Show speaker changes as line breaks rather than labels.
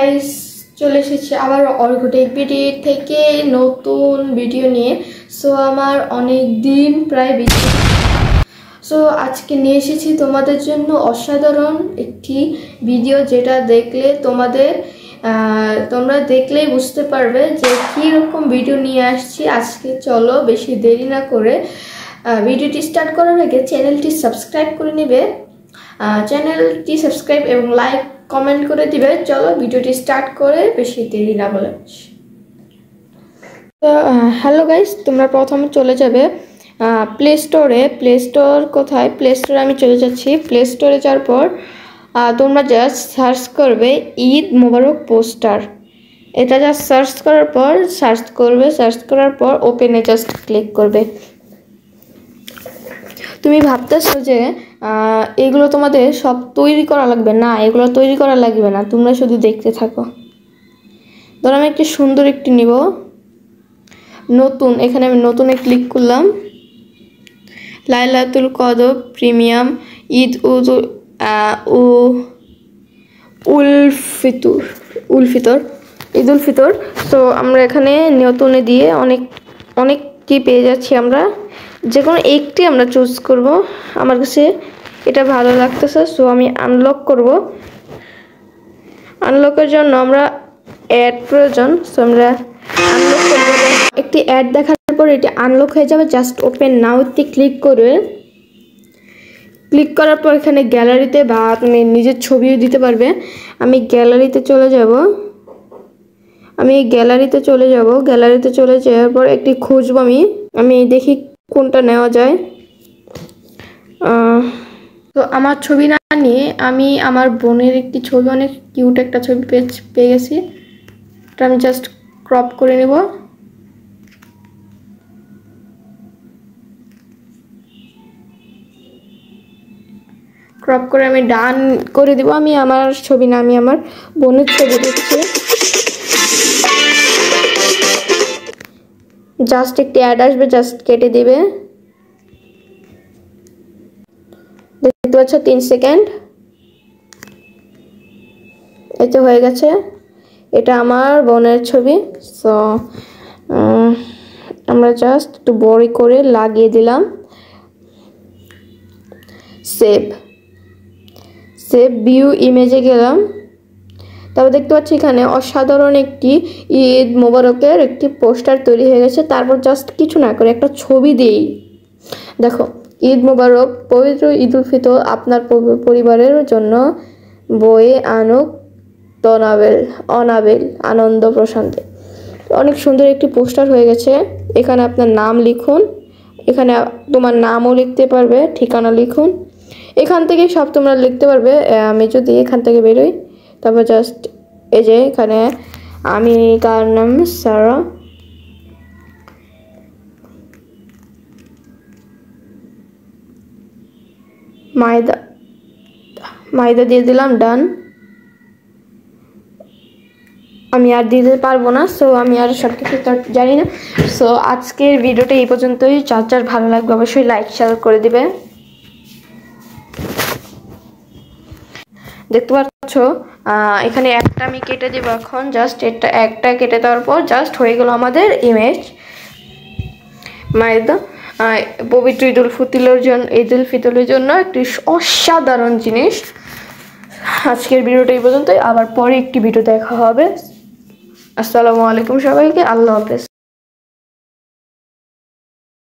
Guys, চলে এসেছি আবার অর্ঘটেক ভিডিও থেকে নতুন ভিডিও নিয়ে। সো আমার অনেক দিন প্রায় ভিডিও, সো আজকে নিয়ে এসেছি তোমাদের জন্য অসাধারণ একটি ভিডিও, যেটা দেখলে তোমরা দেখলেই বুঝতে পারবে যে কীরকম ভিডিও নিয়ে আসছি আজকে। চলো বেশি দেরি না করে ভিডিওটি স্টার্ট করার আগে চ্যানেলটি সাবস্ক্রাইব করে নেবে, চ্যানেলটি সাবস্ক্রাইব এবং লাইক কমেন্ট করে দিবে। চলো ভিডিওটি স্টার্ট করে বেশি দেরি না বলে। তো হ্যালো গাইস, তোমরা প্রথমে চলে যাবে প্লে স্টোরে। প্লে স্টোর কোথায়? প্লে স্টোরে আমি চলে যাচ্ছি। প্লে স্টোরে যাওয়ার পর তোমরা জাস্ট সার্চ করবে ঈদ মোবারক পোস্টার। এটা জাস্ট সার্চ করার পর সার্চ করার পর ওপেনে জাস্ট ক্লিক করবে। তুমি ভাবতেছো যে এগুলো তোমাদের সব তৈরি করা লাগবে না, এগুলো তৈরি করা লাগবে না, তোমরা শুধু দেখতে থাকো। ধরো আমি একটি সুন্দর একটি নিব, নতুন, এখানে আমি নতুনে ক্লিক করলাম। লাইলাতুল কদর প্রিমিয়াম ঈদ উল ফিতর। তো আমরা এখানে নতুনে দিয়ে অনেকটি পেয়ে যাচ্ছি। আমরা যে কোনো একটি আমরা চুজ করব। আমার কাছে এটা ভালো লাগতেছে, সো আমি আনলক করব। আনলকের জন্য আমরা অ্যাড প্রয়োজন, সো আমরা আনলক করব। একটি অ্যাড দেখার পর এটি আনলক হয়ে যাবে। জাস্ট ওপেন নাওতে ক্লিক করবে। ক্লিক করার পর এখানে গ্যালারিতে বা তুমি নিজের ছবিও দিতে পারবে। আমি গ্যালারিতে চলে যাব। গ্যালারিতে চলে যাওয়ার পর একটি খুঁজব। আমি দেখি কোনটা নেওয়া যায়। তো আমার ছবি না নিয়ে আমি আমার বোনের একটি ছবি, অনেক কিউট একটা ছবি পেয়ে গেছি। এটা আমি জাস্ট ক্রপ করে নেব। ক্রপ করে আমি ডান করে দিব। আমি আমার ছবি না, আমি আমার বোনের ছবি দিচ্ছি। জাস্ট একটি অ্যাড আসবে, জাস্ট কেটে দিবে। দেখতে পাচ্ছ 3 সেকেন্ড, এতে হয়ে গেছে। এটা আমার বোনের ছবি। সো আমরা জাস্ট একটু বড় করে লাগিয়ে দিলাম। সেভ ভিউ ইমেজে গেলাম। তারপর দেখতে পাচ্ছি এখানে অসাধারণ একটি ঈদ মোবারকের একটি পোস্টার তৈরি হয়ে গেছে। তারপর জাস্ট কিছু না করে একটা ছবি দিই। দেখো, ঈদ মোবারক, পবিত্র ঈদ উল ফিতর আপনার পরিবারের জন্য বয়ে আনুক অনাবেল আনন্দ প্রশান্তি। অনেক সুন্দর একটি পোস্টার হয়ে গেছে। এখানে আপনার নাম লিখুন, এখানে তোমার নামও লিখতে পারবে, ঠিকানা লিখুন, এখান থেকে সব তোমরা লিখতে পারবে। আমি যদি এখান থেকে বেরোই, তারপর জাস্ট এই যে এখানে আমি কার নাম সারা, মাইদা দিয়ে দিলাম, ডান। আমি আর দিতে পারবো না, সো আমি আর সব কিছু জানি না। সো আজকের ভিডিওটা এই পর্যন্তই। যার ভালো লাগবে অবশ্যই লাইক শেয়ার করে দিবে। দেখতে পাচ্ছ এখানে একটা আমি কেটে দিব এখন। জাস্ট এটা একটা কেটে দেওয়ার পর জাস্ট হয়ে গেল আমাদের ইমেজ। মায়েদা পবিত্র ঈদ উল ফিতরের জন্য একটি অসাধারণ জিনিস। আজকের ভিডিওটা এই পর্যন্তই। আবার পরে একটি ভিডিও দেখা হবে। আসসালামু আলাইকুম সবাইকে, আল্লাহ হাফেজ।